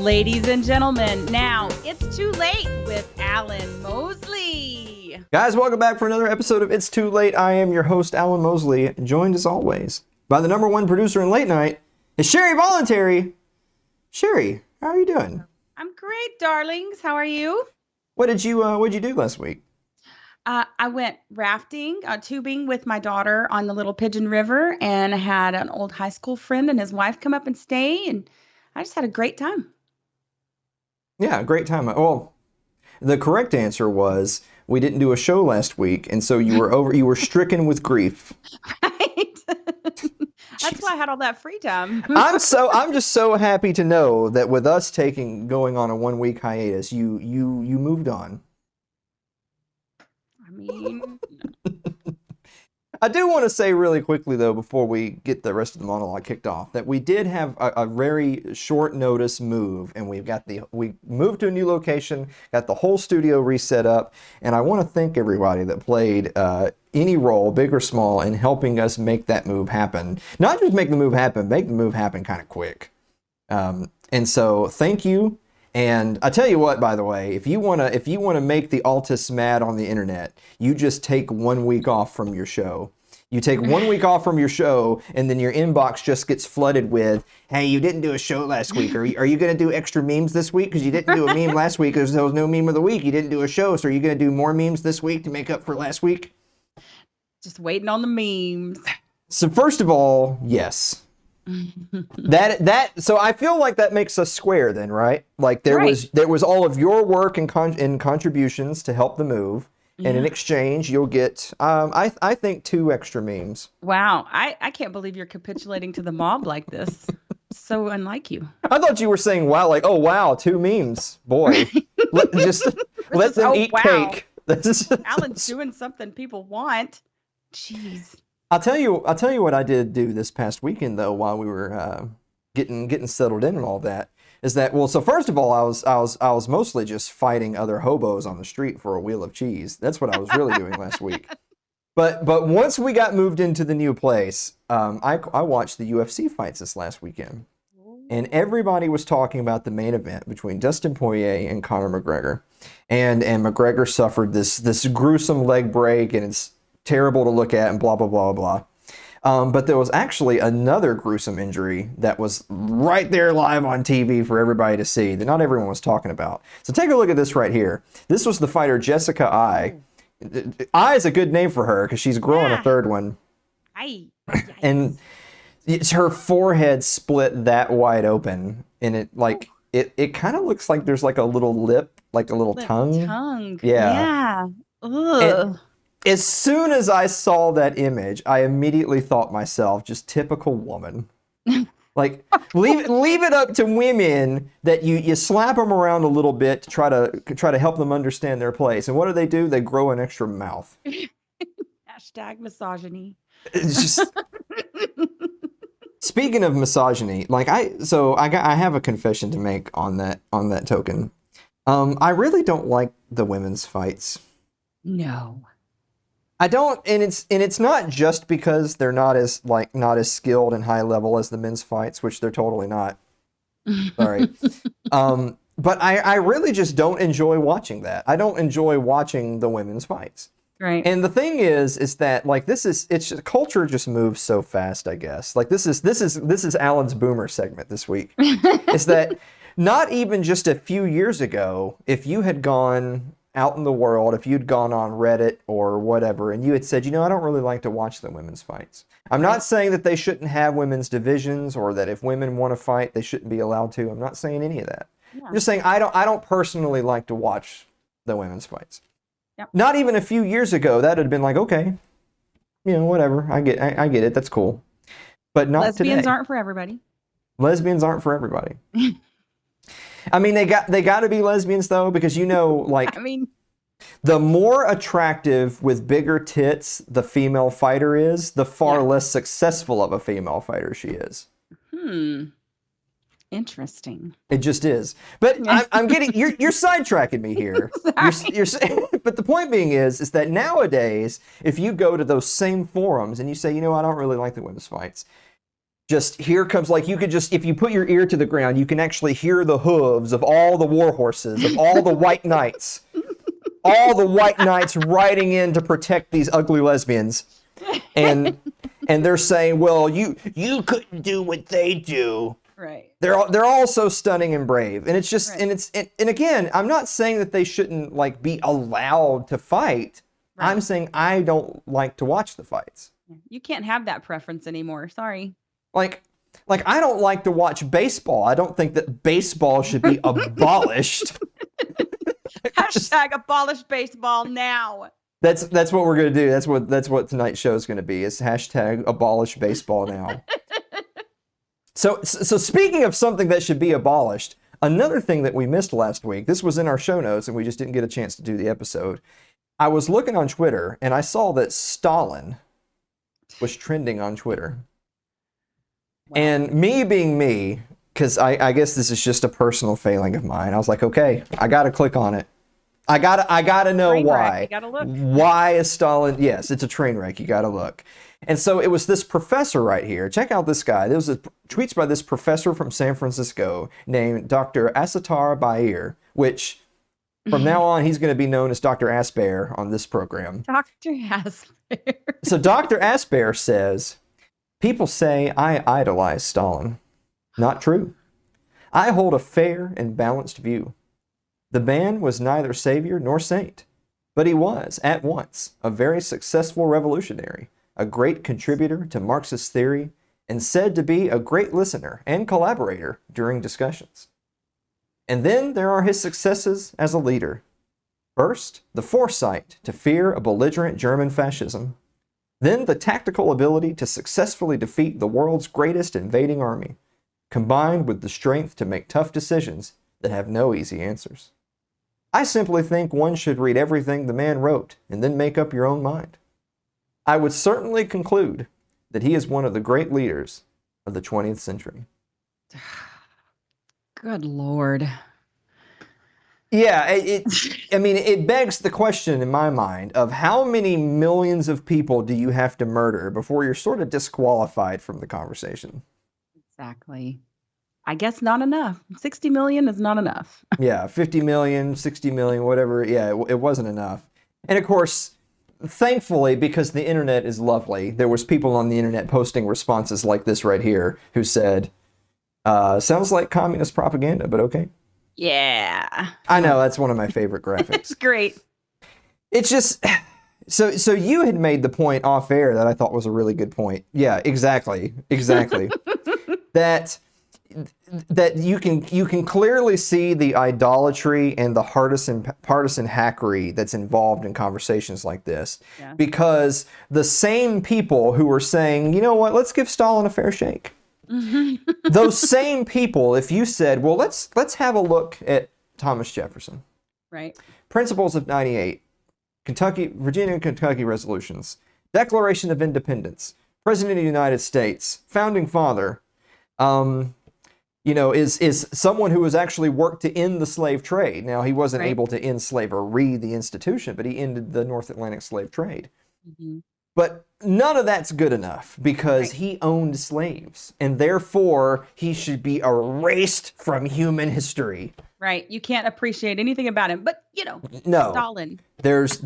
Ladies and gentlemen, now it's too late with Alan Mosley. Guys, welcome back for another episode of It's Too Late. I am your host, Alan Mosley, joined as always by the number one producer in late night, is Sherry Voluntary. Sherry, how are you doing? I'm great, darlings. How are you? What'd you do last week? I went rafting, tubing with my daughter on the Little Pigeon River, and I had an old high school friend and his wife come up and stay, and I just had a great time. Yeah, great time. Well, the correct answer was we didn't do a show last week, and so you were stricken with grief. Right? That's why I had all that free time. I'm just so happy to know that with us going on a 1 week hiatus, you moved on. I mean, I do want to say really quickly, though, before we get the rest of the monologue kicked off, that we did have a very short notice move, and we moved to a new location, got the whole studio reset up, and I want to thank everybody that played any role, big or small, in helping us make that move happen. Not just make the move happen kind of quick. And so, thank you. And I tell you what, by the way, if you wanna make the Altists mad on the internet, you just take 1 week off from your show. You take 1 week off from your show, and then your inbox just gets flooded with, "Hey, you didn't do a show last week. Are you gonna do extra memes this week? Because you didn't do a meme last week because there was no meme of the week. You didn't do a show, so are you gonna do more memes this week to make up for last week?" just waiting on the memes. So first of all, yes. So I feel like that makes us square then, right? Like there was all of your work and contributions to help the move, and in exchange you'll get I think 2 extra memes. Wow, I can't believe you're capitulating to the mob like this. So unlike you. I thought you were saying wow, like, oh wow, 2 memes, boy. let them eat cake. Alan's doing something people want. Jeez. I'll tell you what I did do this past weekend though, while we were getting settled in and all that, is that, well, so first of all, I was mostly just fighting other hobos on the street for a wheel of cheese. That's what I was really doing last week. But once we got moved into the new place, I watched the UFC fights this last weekend, and everybody was talking about the main event between Dustin Poirier and Conor McGregor, and McGregor suffered this gruesome leg break, and it's terrible to look at, and blah, blah, blah, blah. But there was actually another gruesome injury that was right there live on TV for everybody to see that not everyone was talking about. So take a look at this right here. This was the fighter Jessica Eye. Eye is a good name for her because she's growing a third one. And her forehead split that wide open, and it kind of looks like there's like a little lip, like a little tongue. Yeah. Ugh. As soon as I saw that image, I immediately thought myself, just typical woman. Like, leave it up to women that you slap them around a little bit to try to help them understand their place. And what do? They grow an extra mouth. Hashtag misogyny. It's just... Speaking of misogyny, like I have a confession to make on that token. I really don't like the women's fights. No. I don't, and it's not just because they're not as skilled and high level as the men's fights, which they're totally not. Sorry. But I really just don't enjoy watching that. I don't enjoy watching the women's fights. Right. And the thing is that like culture just moves so fast, I guess. Like this is Alan's boomer segment this week. It's that not even just a few years ago, if you had gone out in the world, if you'd gone on Reddit or whatever, and you had said, I don't really like to watch the women's fights. I'm not saying that they shouldn't have women's divisions, or that if women want to fight, they shouldn't be allowed to. I'm not saying any of that. Yeah. I'm just saying I don't personally like to watch the women's fights. Yep. Not even a few years ago, that had been like, okay, whatever. I get it. That's cool. But not today. Lesbians aren't for everybody. Lesbians aren't for everybody. I mean, they got to be lesbians though, because the more attractive with bigger tits the female fighter is, the far less successful of a female fighter she is. Interesting. It just is. But I'm getting you're sidetracking me here. But the point being is that nowadays, if you go to those same forums and you say, I don't really like the women's fights, Just here comes, like, you could just, if you put your ear to the ground, you can actually hear the hooves of all the war horses, of all the white knights, all the white knights riding in to protect these ugly lesbians. And they're saying, well, you couldn't do what they do. Right. They're all so stunning and brave. And it's just, Right. and again, I'm not saying that they shouldn't, like, be allowed to fight. Right. I'm saying I don't like to watch the fights. You can't have that preference anymore. Sorry. Like I don't like to watch baseball. I don't think that baseball should be abolished. Hashtag abolish baseball now. That's what we're gonna do. That's what tonight's show is gonna be. Is hashtag abolish baseball now. So speaking of something that should be abolished, another thing that we missed last week. This was in our show notes, and we just didn't get a chance to do the episode. I was looking on Twitter, and I saw that Stalin was trending on Twitter. Wow. And me being me, because I guess this is just a personal failing of mine, I was like, okay, I got to click on it. I gotta know Train wreck. why. You gotta look. Why is Stalin? Yes, it's a train wreck. You got to look. And so it was this professor right here. Check out this guy. There was tweets by this professor from San Francisco named Dr. Asatar Bayer, which from now on he's going to be known as Dr. Asbear on this program. Dr. Hasler. So Dr. Asbear says, people say I idolize Stalin. Not true. I hold a fair and balanced view. The man was neither savior nor saint, but he was, at once, a very successful revolutionary, a great contributor to Marxist theory, and said to be a great listener and collaborator during discussions. And then there are his successes as a leader. First, the foresight to fear a belligerent German fascism. Then the tactical ability to successfully defeat the world's greatest invading army, combined with the strength to make tough decisions that have no easy answers. I simply think one should read everything the man wrote and then make up your own mind. I would certainly conclude that he is one of the great leaders of the 20th century. Good Lord. Yeah, it begs the question in my mind of how many millions of people do you have to murder before you're sort of disqualified from the conversation? Exactly. I guess not enough. 60 million is not enough. Yeah, 50 million, 60 million, whatever. Yeah, it wasn't enough. And of course, thankfully, because the internet is lovely, there was people on the internet posting responses like this right here who said, sounds like communist propaganda, but okay. Yeah. I know, that's one of my favorite graphics. It's great. It's just, so you had made the point off air that I thought was a really good point. Yeah, exactly. that you can clearly see the idolatry and the partisan hackery that's involved in conversations like this. Yeah. Because the same people who were saying, you know what, let's give Stalin a fair shake. Mm-hmm. Those same people, if you said, well, let's have a look at Thomas Jefferson. Right. Principles of 98, Virginia and Kentucky resolutions, Declaration of Independence, President of the United States, Founding Father, is someone who has actually worked to end the slave trade. Now, he wasn't able to end slavery, the institution, but he ended the North Atlantic slave trade. Mm-hmm. But none of that's good enough because he owned slaves, and therefore he should be erased from human history. Right. You can't appreciate anything about him, but no. Stalin. There's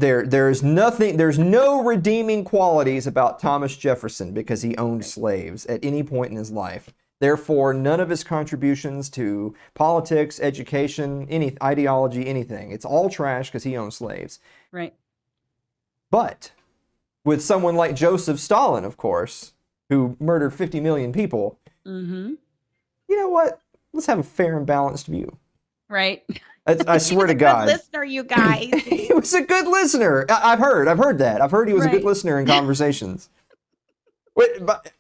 nothing. There's no redeeming qualities about Thomas Jefferson because he owned slaves at any point in his life. Therefore, none of his contributions to politics, education, any ideology, anything. It's all trash because he owned slaves. Right. But with someone like Joseph Stalin, of course, who murdered 50 million people, you know what? Let's have a fair and balanced view. Right. I swear to God. Good listener, you guys. He was a good listener. I've heard that. I've heard he was a good listener in conversations. But,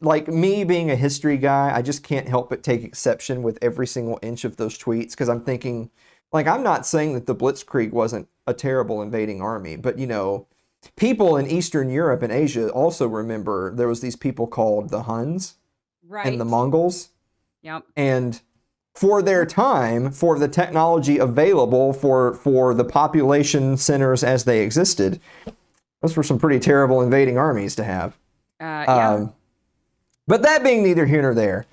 like me being a history guy, I just can't help but take exception with every single inch of those tweets because I'm thinking, like, I'm not saying that the Blitzkrieg wasn't a terrible invading army, but, people in Eastern Europe and Asia also remember there was these people called the Huns and the Mongols. Yep. And for their time, for the technology available for the population centers as they existed, those were some pretty terrible invading armies to have. Yeah. But that being neither here nor there,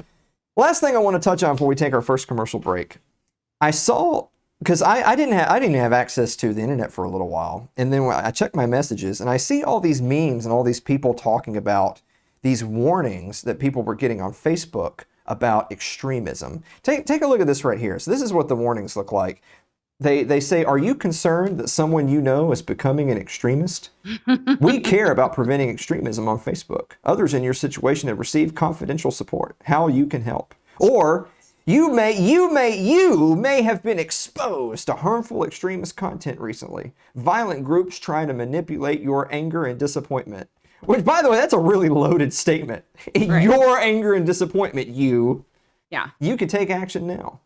last thing I want to touch on before we take our first commercial break. I saw, because I didn't have access to the internet for a little while, and then I checked my messages and I see all these memes and all these people talking about these warnings that people were getting on Facebook about extremism. Take a look at this right here. So this is what the warnings look like. They say, are you concerned that someone you know is becoming an extremist? We care about preventing extremism on Facebook. Others in your situation have received confidential support. How you can help. Or you may have been exposed to harmful extremist content recently. Violent groups trying to manipulate your anger and disappointment. Which, by the way, that's a really loaded statement. Right. Your anger and disappointment, you can take action now.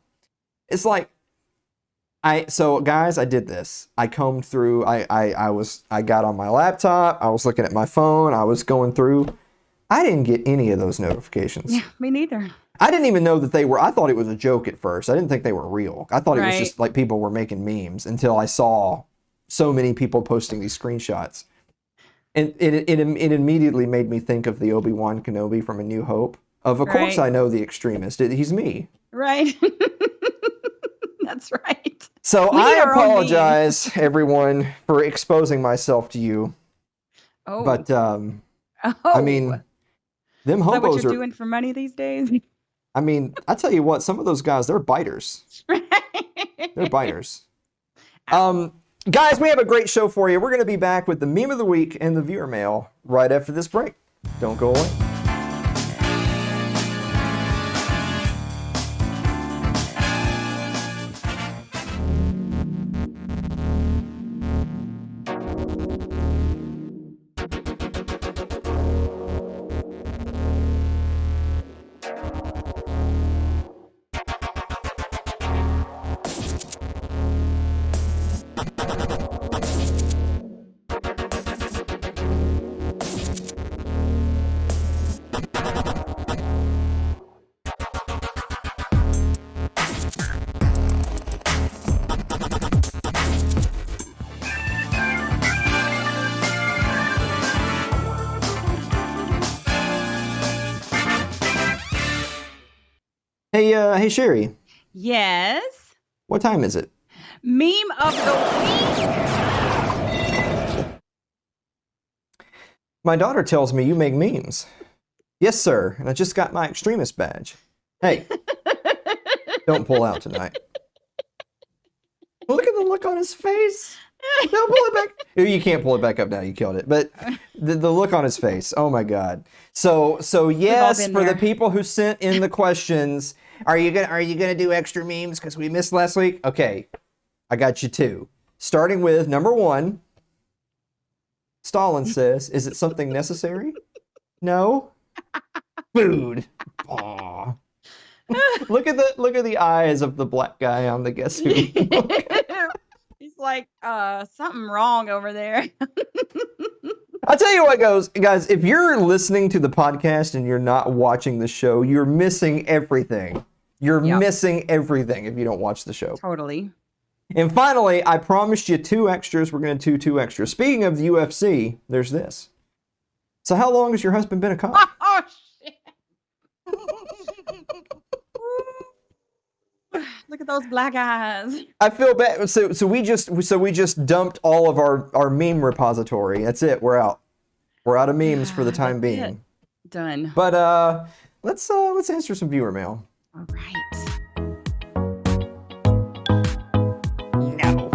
It's like, so guys, I did this. I combed through, I got on my laptop, I was looking at my phone, I was going through. I didn't get any of those notifications. Yeah, me neither. I didn't even know that they were, I thought it was a joke at first. I didn't think they were real. I thought it was just like people were making memes until I saw so many people posting these screenshots. And it immediately made me think of the Obi-Wan Kenobi from A New Hope. Of course I know the extremist. He's me. Right. That's right. So I apologize, everyone, for exposing myself to you. Oh. But, I mean, them hobos is that what you're doing for money these days? I mean, I tell you what, some of those guys, they're biters. They're biters. Guys, we have a great show for you. We're going to be back with the meme of the week and the viewer mail right after this break. Don't go away. Hey, Sherry. Yes. What time is it? Meme of the week. My daughter tells me you make memes. Yes, sir. And I just got my extremist badge. Hey, don't pull out tonight. Look at the look on his face. No, pull it back. You can't pull it back up now. You killed it. But the look on his face. Oh my God. So yes, for the people who sent in the questions, are you gonna do extra memes because we missed last week? Okay, I got you two. Starting with number one. Stalin says, "Is it something necessary? No. Food. Aw. Look at the eyes of the black guy on the Guess Who. He's like, something wrong over there. I'll tell you what, guys, if you're listening to the podcast and you're not watching the show, you're missing everything. You're missing everything if you don't watch the show. Totally. And finally, I promised you two extras. We're going to do two extras. Speaking of the UFC, there's this. So how long has your husband been a cop? Oh, shit. Look at those black eyes. I feel bad. So we just dumped all of our meme repository. That's it. We're out. We're out of memes for the time being. It. Done. But let's answer some viewer mail. All right. No.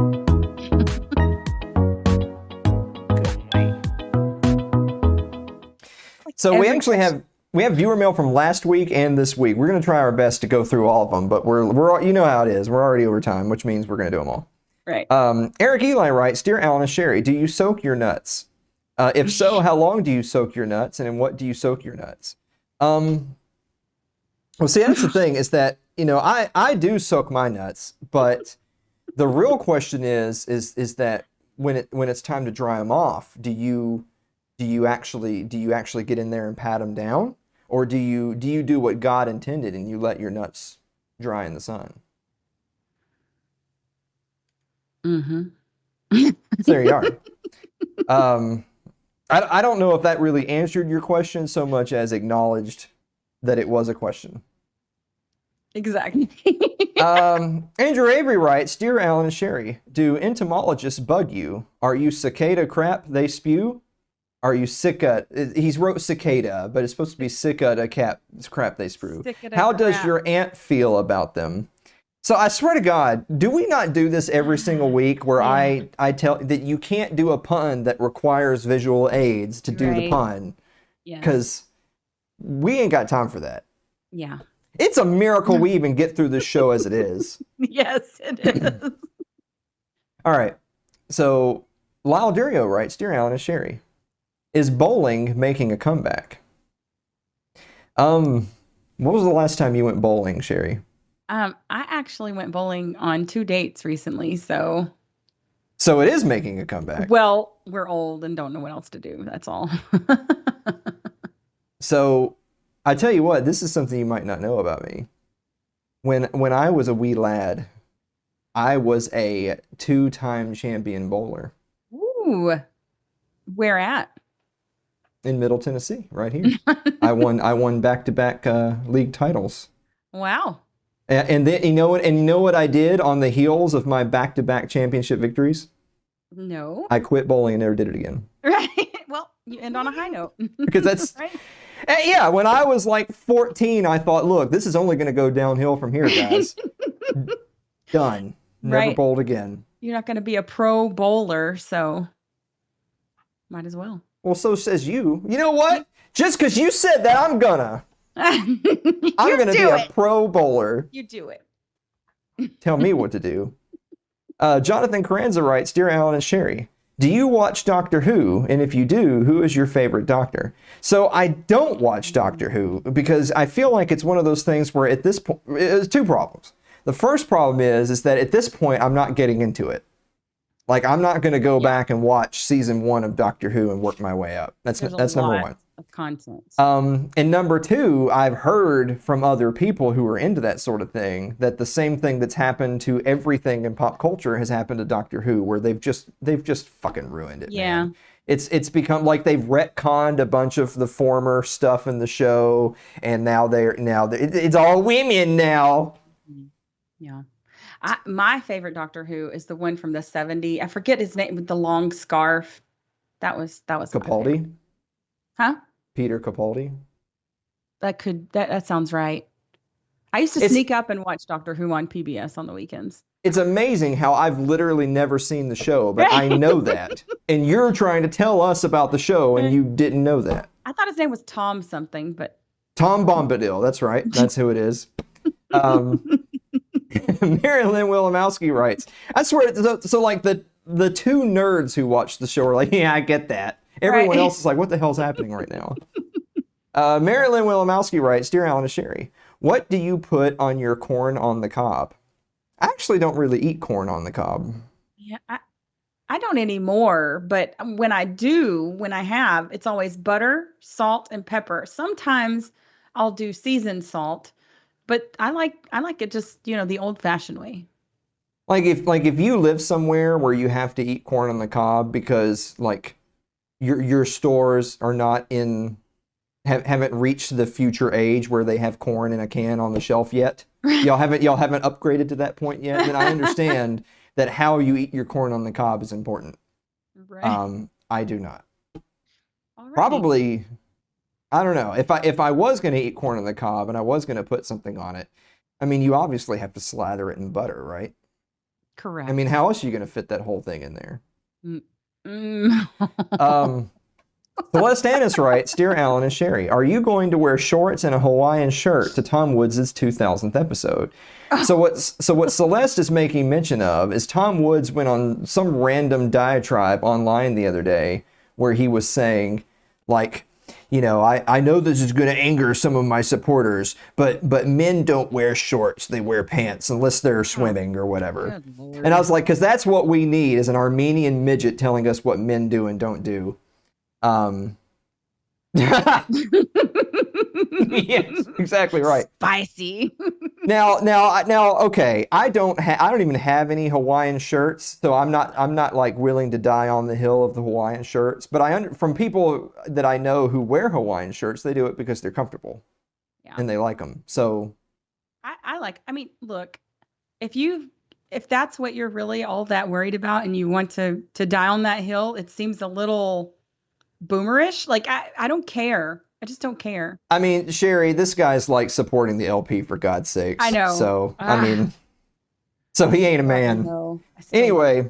So we actually have viewer mail from last week and this week. We're going to try our best to go through all of them, but we're you know how it is. We're already over time, which means we're going to do them all. Right. Eric Eli writes, "Dear Alan and Sherry, do you soak your nuts? If so, how long do you soak your nuts, and in what do you soak your nuts?" Well, see, that's the thing is that, I do soak my nuts, but the real question is that when it's time to dry them off, do you actually get in there and pat them down, or do you do what God intended and you let your nuts dry in the sun? Mm-hmm. So there you are. I don't know if that really answered your question so much as acknowledged that it was a question. Exactly. Andrew Avery writes, Dear Alan and Sherry, do entomologists bug you? Are you cicada crap they spew? Are you cicada? He's wrote cicada, but it's supposed to be cicada crap they spew. Sick of the How does crap. your aunt feel about them? So I swear to God, do we not do this every single week where Yeah. I tell that you can't do a pun that requires visual aids to do the Right. pun? Yes. Because we ain't got time for that. Yeah. It's a miracle we even get through this show as it is. Yes, it is. All right. So Lyle Durio writes, Dear Alan and Sherry, is bowling making a comeback? What was the last time you went bowling, Sherry? I actually went bowling on 2 dates recently, so So it is making a comeback. well, we're old and don't know what else to do. That's all. So I tell you what, this is something you might not know about me. When I was a wee lad, I was a two-time champion bowler Ooh, where at? in Middle Tennessee, right here. I won back-to-back league titles. Wow. And then you know what I did on the heels of my back-to-back championship victories? No. I quit bowling and never did it again. Right. Well, you end on a high note. Because that's Right. yeah, when I was like 14, I thought, look, this is only going to go downhill from here, guys. Done. Never Right. bowled again. You're not going to be a pro bowler, so might as well. Well, so says you. You know what? Just because you said that, I'm gonna You be do a it. pro bowler. You do it. Tell me what to do. Jonathan Carranza writes, Dear Alan and Sherry, do you watch Doctor Who? And if you do, who is your favorite Doctor? So I don't watch Doctor Who because I feel like it's one of those things where at this point, there's two problems. The first problem is that at this point, I'm not getting into it. Like, I'm not going to go Yeah. back and watch season 1 of Doctor Who and work my way up. That's There's a number lot one. of content. And number two, I've heard from other people who are into that sort of thing that the same thing that's happened to everything in pop culture has happened to Doctor Who, where they've just fucking ruined it, Yeah. man. It's become like they've retconned a bunch of the former stuff in the show, and now it's all women now. Yeah. My favorite Doctor Who is the one from the 70s. I forget his name with the long scarf. That was my favorite. Capaldi, Huh? Peter Capaldi. That sounds right. I used to It's sneak up and watch Doctor Who on PBS on the weekends. it's amazing how I've literally never seen the show, but I know that. And you're trying to tell us about the show and you didn't know that. I thought his name was Tom something, but Tom Bombadil, that's right. That's who it is. Um, Marilyn Wilimowski writes, I swear, so like the two nerds who watch the show are like, yeah, I get that. Everyone Right. else is like, what the hell's happening right now? Marilyn Wilimowski writes, Dear Alan and Sherry, what do you put on your corn on the cob? I actually don't really eat corn on the cob. Yeah, I don't anymore, but when I do, when I have, it's always butter, salt, and pepper. Sometimes I'll do seasoned salt, but I like it just, the old-fashioned way. Like if you live somewhere where you have to eat corn on the cob because like your stores are not haven't reached the future age where they have corn in a can on the shelf yet. Y'all haven't upgraded to that point yet. Then I understand that how you eat your corn on the cob is important. Right. I do not. Alrighty. Probably, I don't know. If I was going to eat corn on the cob and I was going to put something on it, I mean, you obviously have to slather it in butter, right? Correct. I mean, how else are you going to fit that whole thing in there? Mm. Celeste Annis writes, Dear Alan and Sherry, are you going to wear shorts and a Hawaiian shirt to Tom Woods' 2000th episode? So what Celeste is making mention of is Tom Woods went on some random diatribe online the other day where he was saying, like, I know this is going to anger some of my supporters, but men don't wear shorts. They wear pants unless they're swimming or whatever. Good Lord. And I was like, because that's what we need is an Armenian midget telling us what men do and don't do. Yes, exactly right. Spicy. Now, okay. I don't even have any Hawaiian shirts, so I'm not like willing to die on the hill of the Hawaiian shirts. But from people that I know who wear Hawaiian shirts, they do it because they're comfortable. Yeah. and they like them. So I mean, look, if you if that's what you're really all that worried about and you want to die on that hill, it seems a little boomerish. Like I don't care. I just don't care. I mean, Sherry, this guy's like supporting the LP for God's I sakes. know. So I mean, so he ain't a I man. know. I still love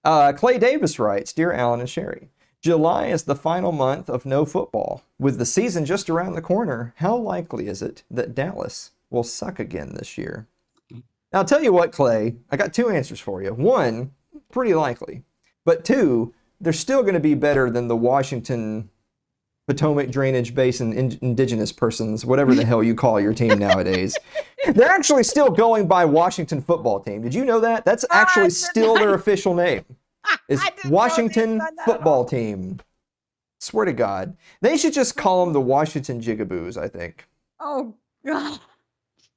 Anyway, Clay Davis writes, Dear Alan and Sherry, July is the final month of no football. With the season just around the corner, how likely is it that Dallas will suck again this year? Now, I'll tell you what, Clay, I got two answers for you. One, pretty likely. But two, they're still going to be better than the Washington Potomac Drainage Basin indigenous persons, whatever the hell you call your team nowadays. They're actually still going by Washington football team. Did you know that? That's actually still their official name. Is I didn't know they Washington said that at football all. team. Swear to God. They should just call them the Washington Jigaboos, I think. Oh God.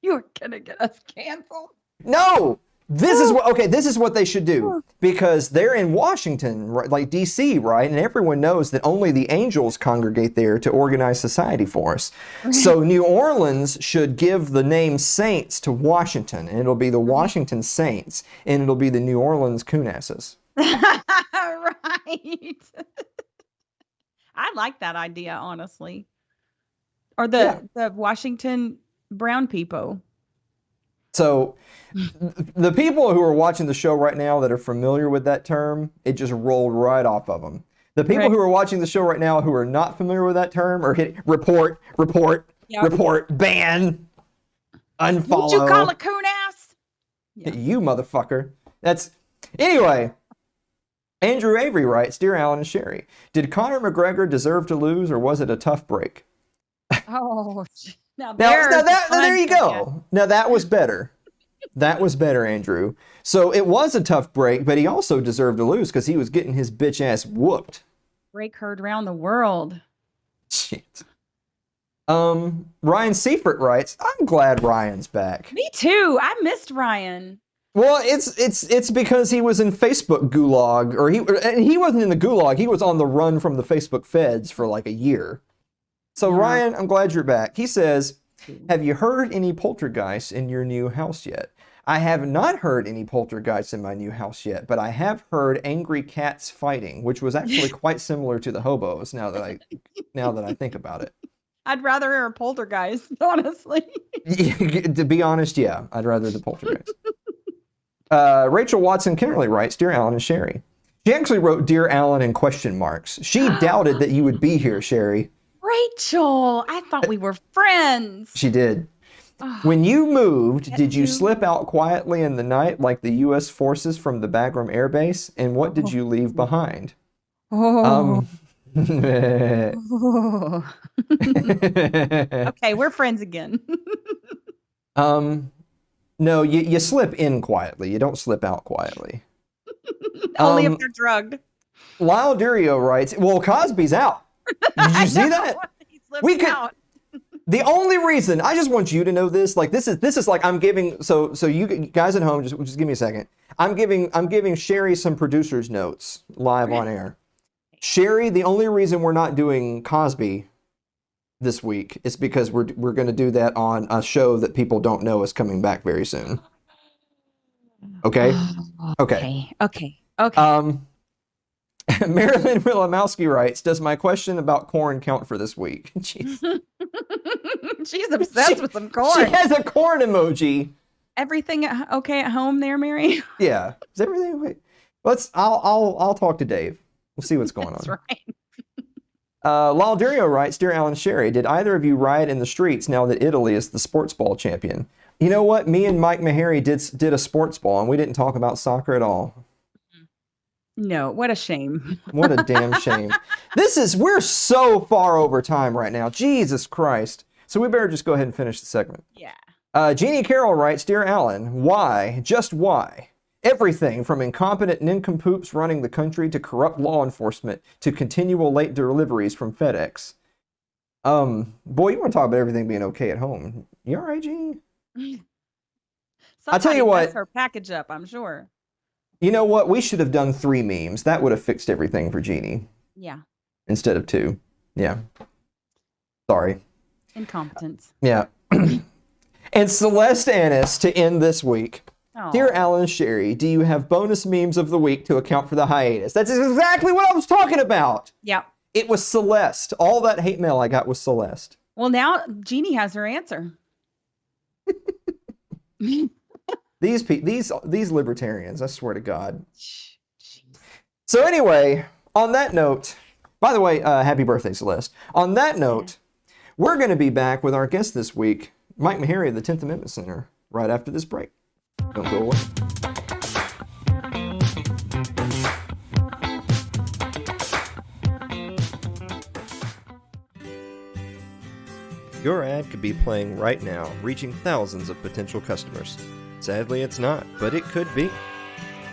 You're gonna get us canceled. No! This is what they should do, because they're in Washington, right, like DC, right? And everyone knows that only the angels congregate there to organize society for us. So New Orleans should give the name Saints to Washington, and it'll be the Washington Saints, and it'll be the New Orleans Coonasses. Right. I like that idea, honestly. Or Yeah. the Washington brown people. So the people who are watching the show right now that are familiar with that term, it just rolled right off of them. The people Right. who are watching the show right now who are not familiar with that term are hitting report, Yep. ban, What you unfollow. call a coon ass? Yeah. You motherfucker. That's anyway. Andrew Avery writes, Dear Alan and Sherry, did Conor McGregor deserve to lose or was it a tough break? Oh, Now, there's there you fun for go. Now that was better. That was better, Andrew. So it was a tough break, but he also deserved to lose because he was getting his bitch ass whooped. Break heard around the world. Shit. Ryan Seifert writes, I'm glad Ryan's back. Me too. I missed Ryan. Well, it's because he was in Facebook gulag, or he wasn't in the gulag. He was on the run from the Facebook feds for like a year. So Yeah. Ryan, I'm glad you're back. He says, have you heard any poltergeists in your new house yet? I have not heard any poltergeists in my new house yet, but I have heard angry cats fighting, which was actually quite similar to the hobos. Now that I think about it. I'd rather hear a poltergeist, honestly. To be honest, yeah, I'd rather the poltergeist. Rachel Watson Kennerly writes, Dear Alan and Sherry. She actually wrote Dear Alan in question marks. She doubted that you would be here, Sherry. Rachel, I thought we were friends. She did. Oh, When you moved, did you you. slip out quietly in the night like the U.S. forces from the Bagram Air Base? And what did you leave behind? Oh. Okay, Okay, we're friends again. no, you slip in quietly. You don't slip out quietly. Only if they're drugged. Lyle Durio writes, well, Cosby's out. Did you see that? He slipped We could. out. The only reason I just want you to know this, like this is like I'm giving so you guys at home just give me a second. I'm giving Sherry some producer's notes live on air. Sherry, the only reason we're not doing Cosby this week is because we're going to do that on a show that people don't know is coming back very soon. Okay? Okay. Okay. Marilyn Wilamowski writes, does my question about corn count for this week? Jeez. She's obsessed with some corn. She has a corn emoji. Everything okay at home there, Mary? Yeah. Is everything okay? I'll talk to Dave. We'll see what's going That's on. right. Laldurio writes, Dear Alan Sherry, did either of you riot in the streets now that Italy is the sports ball champion? You know what? Me and Mike Maharry did a sports ball, and we didn't talk about soccer at all. No, what a shame. What a damn shame. We're so far over time right now. Jesus Christ. So we better just go ahead and finish the segment. Yeah. Jeannie Carroll writes, Dear Alan, why, just why? Everything from incompetent nincompoops running the country to corrupt law enforcement to continual late deliveries from FedEx. Boy, you want to talk about everything being okay at home. You all right, Jeannie? I'll tell you what. Messed her package up, I'm sure. You know what? We should have done 3 memes. That would have fixed everything for Jeannie. Yeah. Instead of 2. Yeah. Sorry. Incompetence. Yeah. And Celeste Annis to end this week. Dear Oh, Alan Sherry, do you have bonus memes of the week to account for the hiatus? That's exactly what I was talking about. yeah. It was Celeste. All that hate mail I got was Celeste. Well, now Jeannie has her answer. These libertarians, I swear to God. Jeez. So anyway, on that note, by the way, happy birthday, Celeste. On that Yeah. note, we're going to be back with our guest this week, Mike Meharry of the 10th Amendment Center, right after this break. Don't go away. Your ad could be playing right now, reaching thousands of potential customers. Sadly, it's not, but it could be.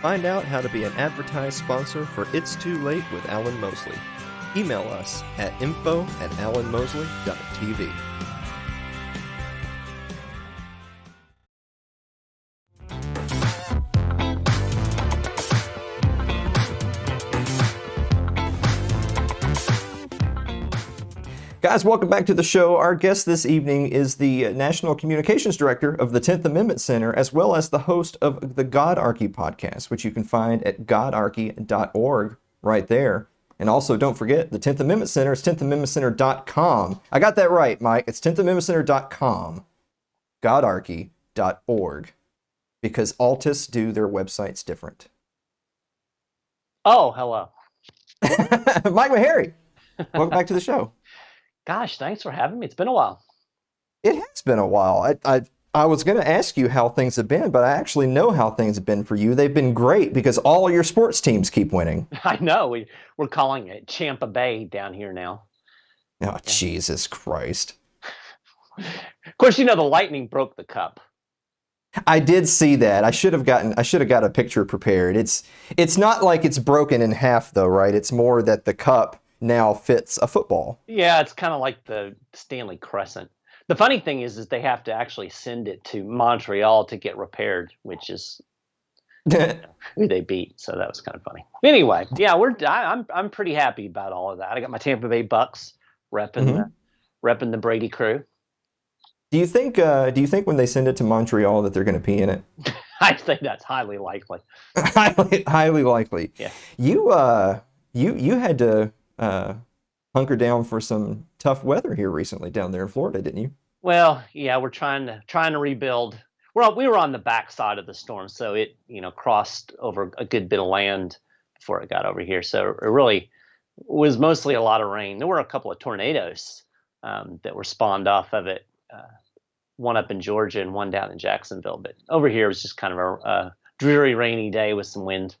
Find out how to be an advertised sponsor for It's Too Late with Alan Mosley. Email us at info@alanmosley.tv. Guys, welcome back to the show. Our guest this evening is the National Communications Director of the 10th Amendment Center, as well as the host of the GodArchy podcast, which you can find at godarchy.org right there. And also, don't forget, the 10th Amendment Center is 10thamendmentcenter.com. I got that right, Mike. It's 10thamendmentcenter.com, godarchy.org, because altists do their websites different. Oh, hello. Mike Meharry, welcome back to the show. Gosh, thanks for having me. It's been a while. It has been a while. I was going to ask you how things have been, but I actually know how things have been for you. They've been great because all your sports teams keep winning. I know. We're calling it Champa Bay down here now. Oh, Yeah. Jesus Christ. Of course, you know the Lightning broke the cup. I did see that. I should have got a picture prepared. It's not like it's broken in half though, right? It's more that the cup now fits a football. Yeah, it's kind of like the Stanley Crescent. The funny thing is they have to actually send it to Montreal to get repaired, which is who they beat. So that was kind of funny. Anyway, yeah, I'm pretty happy about all of that. I got my Tampa Bay Bucks repping the Brady crew. Do you think when they send it to Montreal that they're going to pee in it? I think that's highly likely. highly likely. Yeah. You had to hunker down for some tough weather here recently down there in Florida, didn't you? Well, yeah, we're trying to rebuild. We were on the backside of the storm, so it crossed over a good bit of land before it got over here. So it really was mostly a lot of rain. There were a couple of tornadoes that were spawned off of it. One up in Georgia and one down in Jacksonville. But over here it was just kind of a dreary, rainy day with some wind.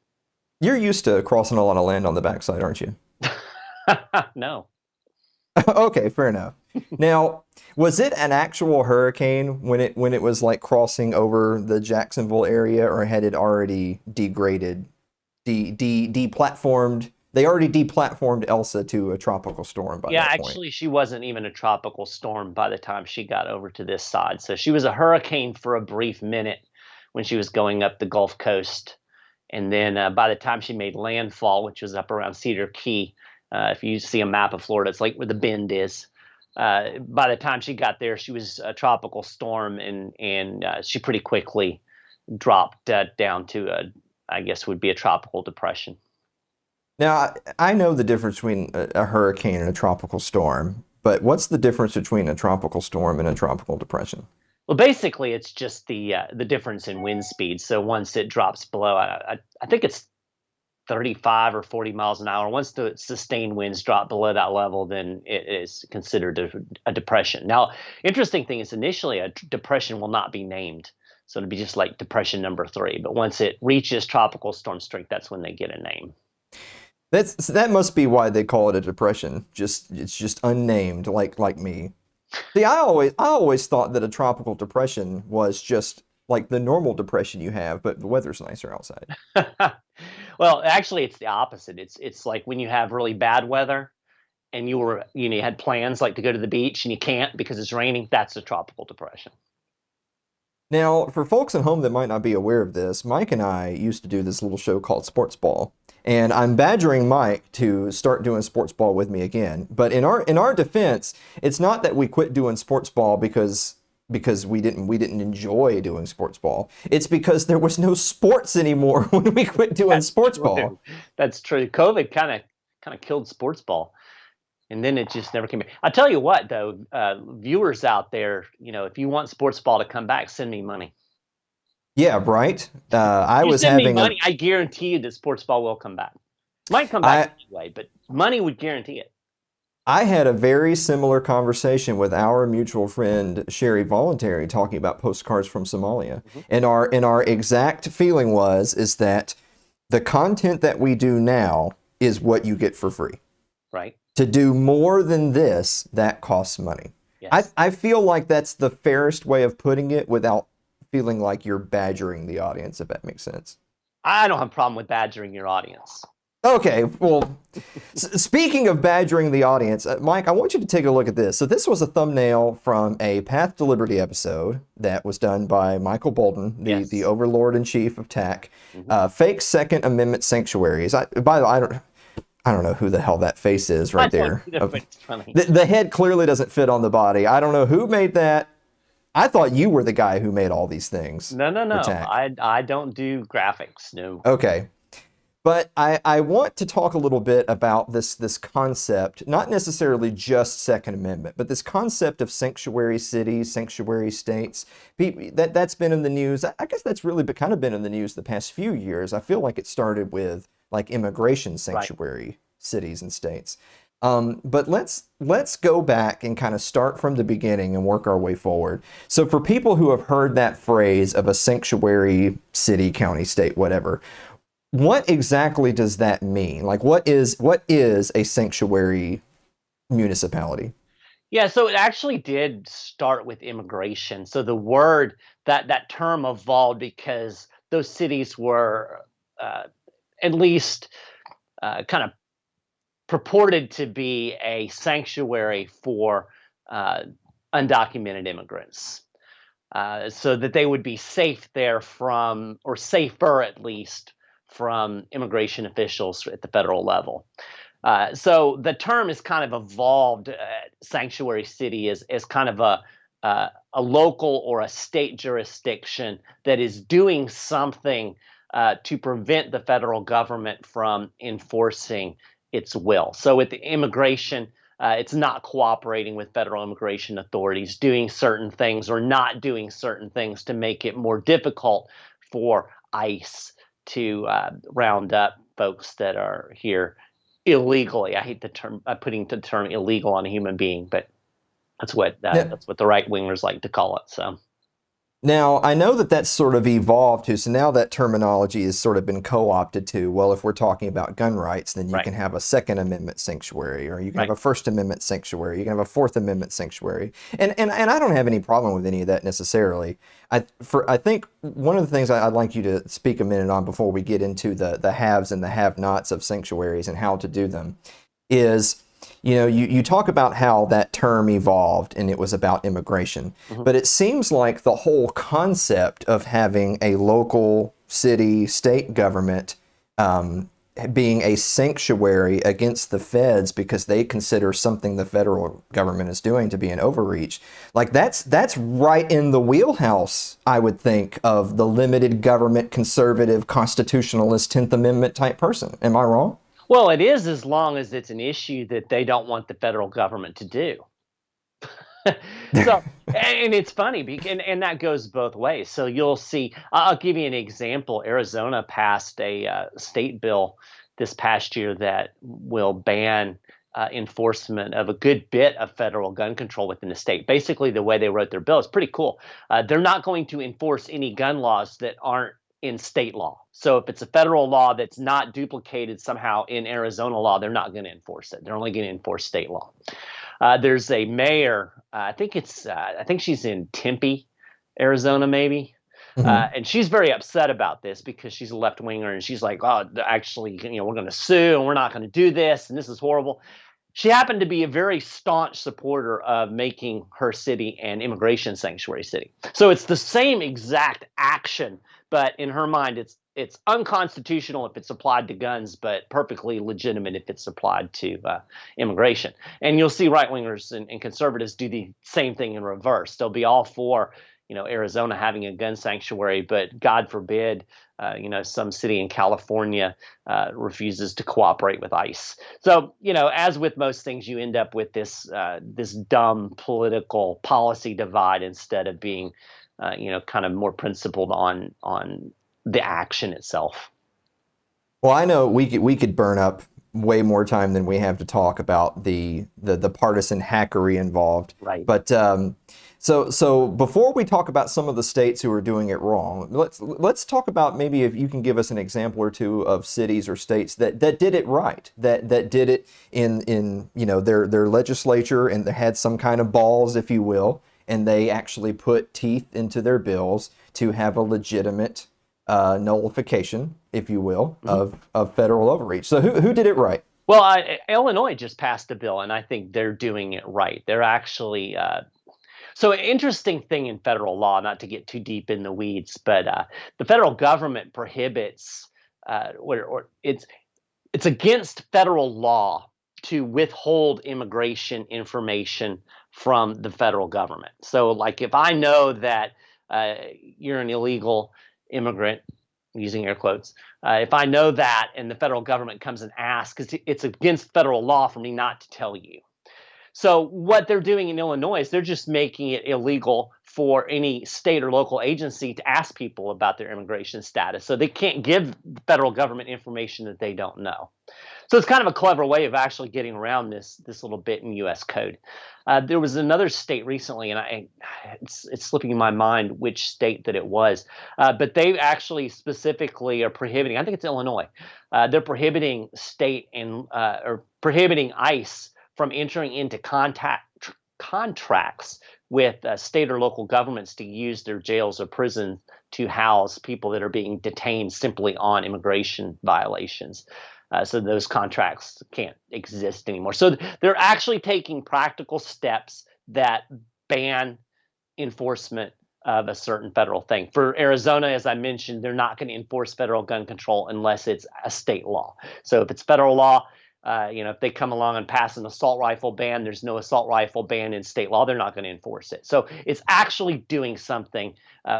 You're used to crossing a lot of land on the backside, aren't you? No. Okay, fair enough. Now, was it an actual hurricane when it was like crossing over the Jacksonville area, or had it already degraded, deplatformed? They already deplatformed Elsa to a tropical storm by that point. Actually, she wasn't even a tropical storm by the time she got over to this side. So she was a hurricane for a brief minute when she was going up the Gulf Coast. And then by the time she made landfall, which was up around Cedar Key, if you see a map of Florida, it's like where the bend is. By the time she got there, she was a tropical storm, and she pretty quickly dropped down to I guess would be a tropical depression. Now, I know the difference between a hurricane and a tropical storm, but what's the difference between a tropical storm and a tropical depression? Well, basically, it's just the difference in wind speed. So once it drops below, I think it's 35 or 40 miles an hour. Once the sustained winds drop below that level, then it is considered a depression. Now, interesting thing is initially a depression will not be named. So it'll be just like depression number 3. But once it reaches tropical storm strength, that's when they get a name. That must be why they call it a depression. It's just unnamed, like me. See, I always thought that a tropical depression was just like the normal depression you have, but the weather's nicer outside. Well, actually, it's the opposite. It's like when you have really bad weather, and you had plans like to go to the beach and you can't because it's raining. That's a tropical depression. Now, for folks at home that might not be aware of this, Mike and I used to do this little show called Sports Ball. And I'm badgering Mike to start doing sports ball with me again. But in our defense, it's not that we quit doing sports ball because we didn't enjoy doing sports ball. It's because there was no sports anymore when we quit doing That's sports ball. true. That's true. COVID kind of killed sports ball, and then it just never came back. I tell you what, though, viewers out there, if you want sports ball to come back, send me money. Yeah, right. I You was send me having a money, I guarantee you that sports ball will come back. Might come back I anyway, but money would guarantee it. I had a very similar conversation with our mutual friend Sherry Voluntary talking about postcards from Somalia. Hmm. And our exact feeling is that the content that we do now is what you get for free. Right? To do more than this, that costs money. I, Yes. I feel like that's the fairest way of putting it without feeling like you're badgering the audience, if that makes sense. I don't have a problem with badgering your audience. Okay, well, speaking of badgering the audience, Mike, I want you to take a look at this. So this was a thumbnail from a Path to Liberty episode that was done by Michael Bolton, the Yes. Overlord in Chief of TAC. Hmm. Fake Second Amendment sanctuaries. By the way, I don't know who the hell that face is I right don't there. either, but it's funny. The head clearly doesn't fit on the body. I don't know who made that. I thought you were the guy who made all these things No, no, for no. TAC. I don't do graphics. No. Okay. But I want to talk a little bit about this concept, not necessarily just Second Amendment, but this concept of sanctuary cities, sanctuary states. That's been in the news. I guess that's really kind of been in the news the past few years. I feel like it started with like immigration Right. sanctuary cities and states. But let's go back and kind of start from the beginning and work our way forward. So for people who have heard that phrase of a sanctuary city, county, state, whatever, what exactly does that mean? Like, what is a sanctuary municipality? Yeah, so it actually did start with immigration. So the word that term evolved because those cities were uh, at least kind of purported to be a sanctuary for uh, undocumented immigrants, so that they would be safe there from, or safer at least, from immigration officials at the federal level. So the term has kind of evolved. Sanctuary city as kind of a local or a state jurisdiction that is doing something to prevent the federal government from enforcing its will. So with the immigration, it's not cooperating with federal immigration authorities, doing certain things or not doing certain things to make it more difficult for ICE to round up folks that are here illegally. I hate the term putting the term illegal on a human being, but Now, that's what the right wingers like to call it. So now, I know that that's sort of evolved too. So now that terminology has sort of been co-opted to, well, if we're talking about gun rights, then you right, can have a Second Amendment sanctuary, or you can have right, a First Amendment sanctuary, you can have a Fourth Amendment sanctuary. And I don't have any problem with any of that necessarily. I think one of the things I'd like you to speak a minute on before we get into the haves and the have-nots of sanctuaries and how to do them is, you talk about how that term evolved and it was about immigration, hmm, but it seems like the whole concept of having a local city, state government being a sanctuary against the feds because they consider something the federal government is doing to be an overreach, like that's right in the wheelhouse, I would think, of the limited government, conservative, constitutionalist 10th Amendment type person. Am I wrong? well, it is as long as it's an issue that they don't want the federal government to do. So, and it's funny because, and that goes both ways. So you'll see. I'll give you an example. Arizona passed a state bill this past year that will ban enforcement of a good bit of federal gun control within the state. Basically, the way they wrote their bill is pretty cool. They're not going to enforce any gun laws that aren't in state law. So if it's a federal law that's not duplicated somehow in Arizona law, they're not going to enforce it. They're only going to enforce state law. There's a mayor. I think she's in Tempe, Arizona, maybe. Hmm. And she's very upset about this because she's a left winger, and she's like, "Oh, actually, we're going to sue, and we're not going to do this, and this is horrible." She happened to be a very staunch supporter of making her city an immigration sanctuary city. So it's the same exact action, but in her mind, it's unconstitutional if it's applied to guns, but perfectly legitimate if it's applied to immigration. And you'll see right wingers and conservatives do the same thing in reverse. They'll be all for Arizona having a gun sanctuary, but God forbid, some city in California refuses to cooperate with ICE. So, as with most things, you end up with this dumb political policy divide instead of being, kind of more principled on the action itself. Well, I know we could burn up way more time than we have to talk about the partisan hackery involved. Right. But so before we talk about some of the states who are doing it wrong, let's talk about maybe if you can give us an example or two of cities or states that did it right, that did it in their legislature, and they had some kind of balls, if you will, and they actually put teeth into their bills to have a legitimate nullification, if you will, of federal overreach. So who did it right? Well, Illinois just passed a bill, and I think they're doing it right. They're actually so an interesting thing in federal law, not to get too deep in the weeds, but the federal government prohibits, or it's against federal law to withhold immigration information from the federal government. So, like, if I know that you're an illegal immigrant, using air quotes, if I know that and the federal government comes and asks, it's against federal law for me not to tell you. So what they're doing in Illinois is they're just making it illegal for any state or local agency to ask people about their immigration status. So they can't give the federal government information that they don't know. So it's kind of a clever way of actually getting around this little bit in U.S. code. There was another state recently, and it's slipping my mind which state that it was, but they actually specifically are prohibiting. I think it's Illinois. They're prohibiting state and or prohibiting ICE from entering into contracts with state or local governments to use their jails or prisons to house people that are being detained simply on immigration violations. So those contracts can't exist anymore. So they're actually taking practical steps that ban enforcement of a certain federal thing. For Arizona, as I mentioned, they're not going to enforce federal gun control unless it's a state law. So if it's federal law, if they come along and pass an assault rifle ban, there's no assault rifle ban in state law, they're not going to enforce it. So it's actually doing something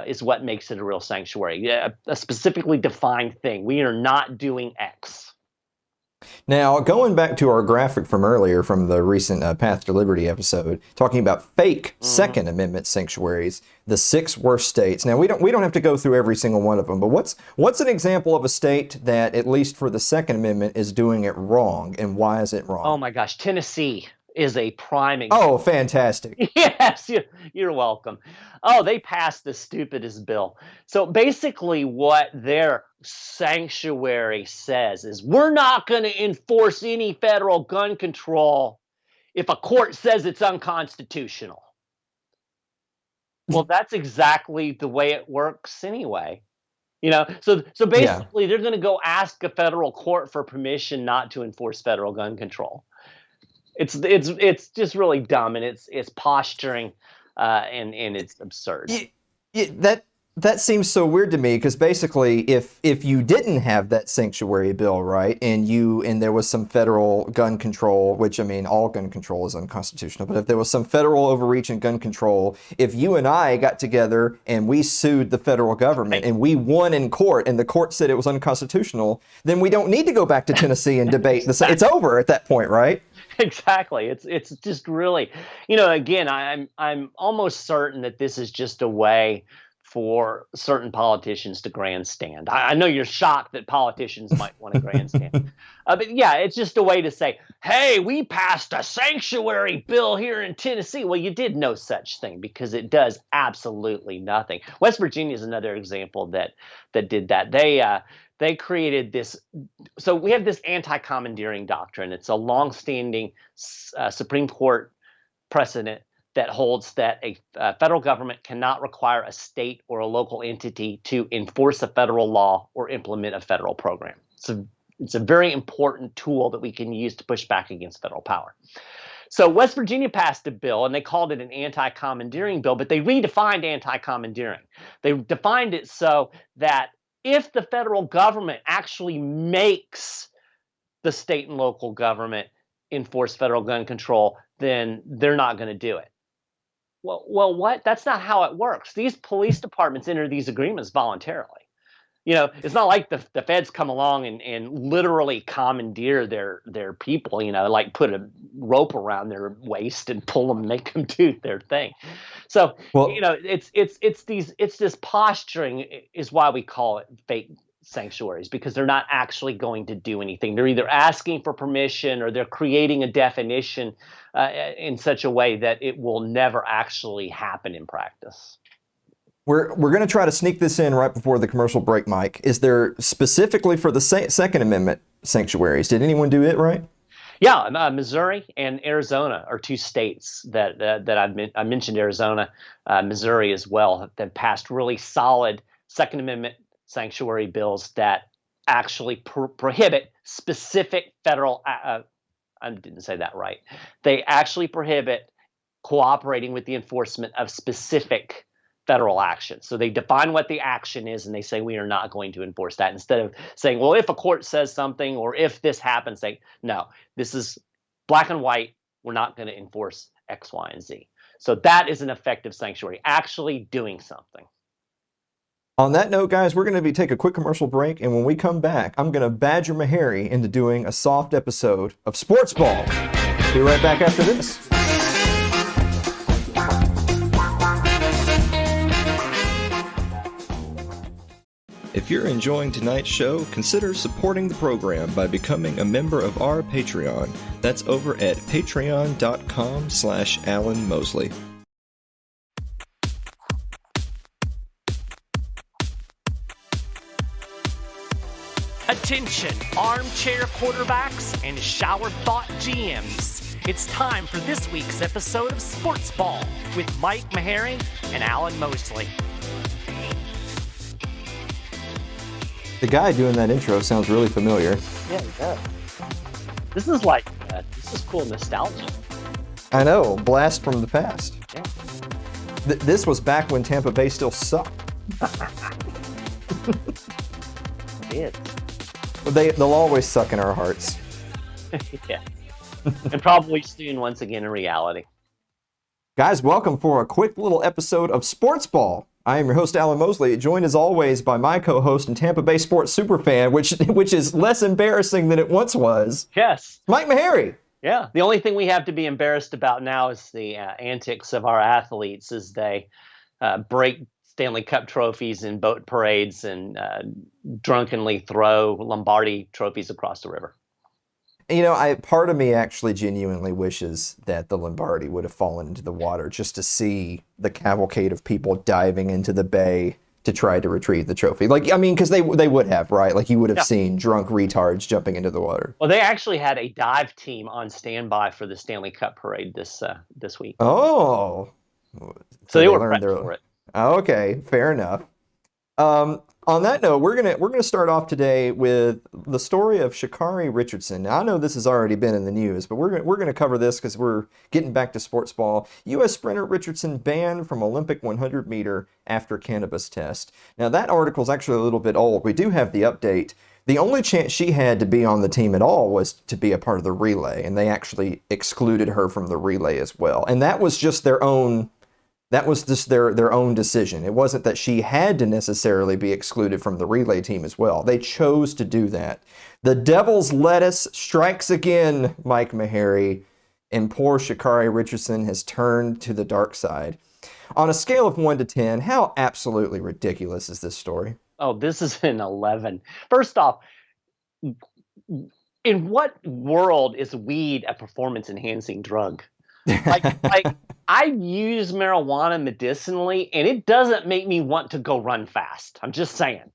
is what makes it a real sanctuary, a specifically defined thing. We are not doing X. Now, going back to our graphic from earlier, from the recent Path to Liberty episode, talking about fake Second Amendment sanctuaries, the 6 worst states. Now, we don't have to go through every single one of them, but what's an example of a state that, at least for the Second Amendment, is doing it wrong, and why is it wrong? Oh my gosh, Tennessee is a prime example. Oh, fantastic. Yes, you're welcome. Oh, they passed the stupidest bill. So basically, what their sanctuary says is we're not going to enforce any federal gun control if a court says it's unconstitutional. Well, that's exactly the way it works anyway. So basically, they're going to go ask a federal court for permission not to enforce federal gun control. It's just really dumb, and it's posturing, and it's absurd. That seems so weird to me, because basically, if you didn't have that sanctuary bill, right, and there was some federal gun control, which, I mean, all gun control is unconstitutional, but if there was some federal overreach in gun control, if you and I got together and we sued the federal government and we won in court and the court said it was unconstitutional, then we don't need to go back to Tennessee and debate. It's over at that point, right? Exactly. It's just really, again, I'm almost certain that this is just a way for certain politicians to grandstand. I know you're shocked that politicians might want to grandstand, but yeah, it's just a way to say, "Hey, we passed a sanctuary bill here in Tennessee." Well, you did no such thing, because it does absolutely nothing. West Virginia is another example that did that. They created this. So we have this anti-commandeering doctrine. It's a long-standing Supreme Court precedent that holds that a federal government cannot require a state or a local entity to enforce a federal law or implement a federal program. It's a It's a very important tool that we can use to push back against federal power. So West Virginia passed a bill, and they called it an anti-commandeering bill, but they redefined anti-commandeering. They defined it so that if the federal government actually makes the state and local government enforce federal gun control, then they're not going to do it. What? That's not how it works. These police departments enter these agreements voluntarily. It's not like the feds come along and literally commandeer their people, like put a rope around their waist and pull them, make them do their thing. So, Well, it's this posturing is why we call it fake sanctuaries, because they're not actually going to do anything. They're either asking for permission or they're creating a definition in such a way that it will never actually happen in practice. we're going to try to sneak this in right before the commercial break, Mike. Is there specifically for the Second Amendment sanctuaries? Did anyone do it right? Yeah, Missouri and Arizona are two states that I mentioned. Arizona, Missouri as well, that passed really solid Second Amendment sanctuary bills that actually prohibit specific federal. I didn't say that right. They actually prohibit cooperating with the enforcement of specific federal action. So they define what the action is and they say we are not going to enforce that, instead of saying, well, if a court says something or if this happens, say, no, this is black and white. We're not going to enforce X, Y, and Z. So that is an effective sanctuary, actually doing something. On that note, guys, we're going to take a quick commercial break, and when we come back, I'm going to badger Meharry into doing a soft episode of Sports Ball. Be right back after this. If you're enjoying tonight's show, consider supporting the program by becoming a member of our Patreon. That's over at patreon.com/Alan Mosley. Attention, armchair quarterbacks and shower thought GMs. It's time for this week's episode of Sports Ball with Mike Meharry and Alan Mosley. The guy doing that intro sounds really familiar. Yeah, it does. This is cool nostalgia. I know, blast from the past. Yeah. This was back when Tampa Bay still sucked. It They'll always suck in our hearts. yeah. And probably soon once again in reality. Guys, welcome for a quick little episode of Sports Ball. I am your host, Alan Mosley, joined as always by my co-host and Tampa Bay sports superfan, which is less embarrassing than it once was. Yes. Mike Meharry. Yeah. The only thing we have to be embarrassed about now is the antics of our athletes as they break Stanley Cup trophies in boat parades and drunkenly throw Lombardi trophies across the river. Part of me actually genuinely wishes that the Lombardi would have fallen into the water just to see the cavalcade of people diving into the bay to try to retrieve the trophy. Because they would have, right? Like you would have seen drunk retards jumping into the water. Well, they actually had a dive team on standby for the Stanley Cup parade this week. Oh. So they were prepped for it. Okay, fair enough. On that note, we're gonna start off today with the story of Sha'Carri Richardson. Now, I know this has already been in the news, but we're gonna cover this because we're getting back to sports ball. U.S. sprinter Richardson banned from Olympic 100 meter after cannabis test. Now, that article is actually a little bit old. We do have the update. The only chance she had to be on the team at all was to be a part of the relay, and they actually excluded her from the relay as well. And that was just their own. That was just their own decision. It wasn't that she had to necessarily be excluded from the relay team as well. They chose to do that. The devil's lettuce strikes again, Mike Meharry, and poor Sha'Carri Richardson has turned to the dark side. On a scale of 1 to 10, how absolutely ridiculous is this story? Oh, this is an 11. First off, in what world is weed a performance-enhancing drug? Like I use marijuana medicinally, and it doesn't make me want to go run fast. I'm just saying.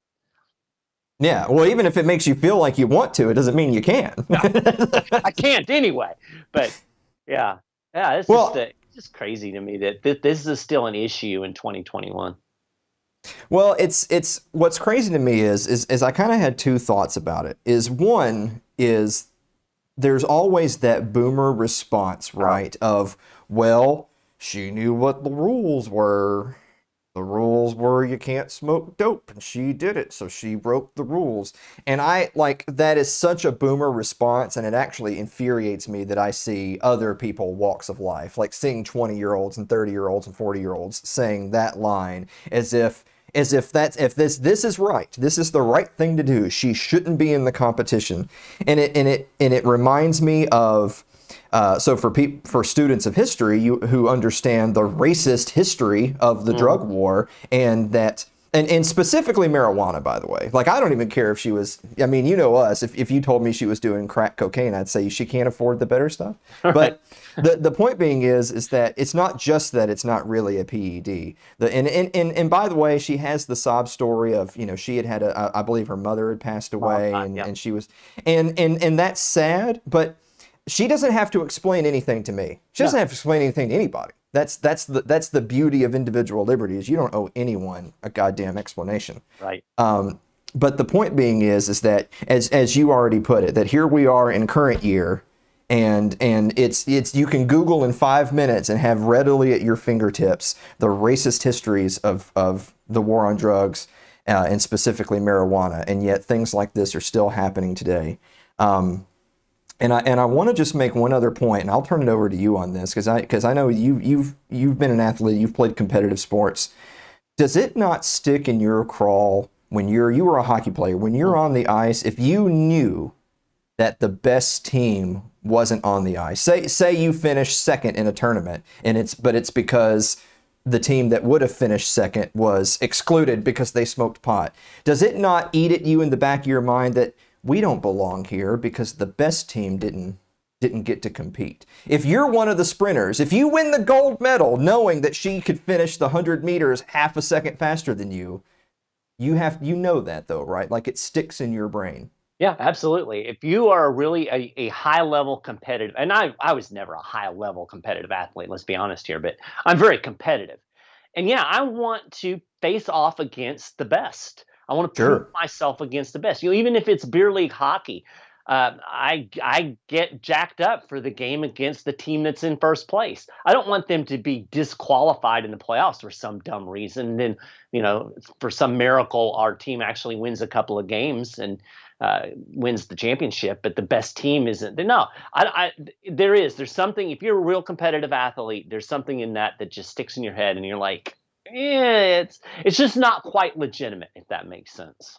Yeah, well, even if it makes you feel like you want to, it doesn't mean you can. No, I can't anyway. But yeah, it's just crazy to me that this is still an issue in 2021. Well, it's what's crazy to me is I kind of had two thoughts about it. Is one is there's always that boomer response, right? Of, well, she knew what the rules were. The rules were you can't smoke dope, and she did it, so she broke the rules. And I like that is such a boomer response, and it actually infuriates me that I see other people walks of life, like seeing 20-year-olds and 30-year-olds and 40-year-olds saying that line if this is right, this is the right thing to do. She shouldn't be in the competition, and it reminds me of. So for students of history who understand the racist history of the drug war and specifically marijuana, by the way, like I don't even care if she was, I mean, you know us, if you told me she was doing crack cocaine, I'd say she can't afford the better stuff. But the point being is that it's not just that it's not really a PED. And by the way, she has the sob story of, she had I believe her mother had passed away and she was, and that's sad, but she doesn't have to explain anything to me. She doesn't have to explain anything to anybody. That's the beauty of individual liberty is you don't owe anyone a goddamn explanation. Right. But the point being is that as you already put it, that here we are in current year, and it's you can Google in 5 minutes and have readily at your fingertips the racist histories of the war on drugs and specifically marijuana, and yet things like this are still happening today. And I want to just make one other point, and I'll turn it over to you on this because I know you've been an athlete, you've played competitive sports. Does it not stick in your craw when you were a hockey player, when you're on the ice, if you knew that the best team wasn't on the ice? Say you finish second in a tournament, and it's because the team that would have finished second was excluded because they smoked pot. Does it not eat at you in the back of your mind that we don't belong here because the best team didn't get to compete? If you're one of the sprinters, if you win the gold medal knowing that she could finish the 100 meters half a second faster than you know that though, right? Like it sticks in your brain. Yeah, absolutely. If you are really a high level competitive, and I was never a high level competitive athlete, let's be honest here, but I'm very competitive. And yeah, I want to face off against the best. I want to prove Sure. myself against the best. Even if it's beer league hockey, I get jacked up for the game against the team that's in first place. I don't want them to be disqualified in the playoffs for some dumb reason. And then, for some miracle, our team actually wins a couple of games and wins the championship, but the best team isn't. No, there's something. If you're a real competitive athlete, there's something in that just sticks in your head, and you're like, yeah, it's just not quite legitimate, if that makes sense.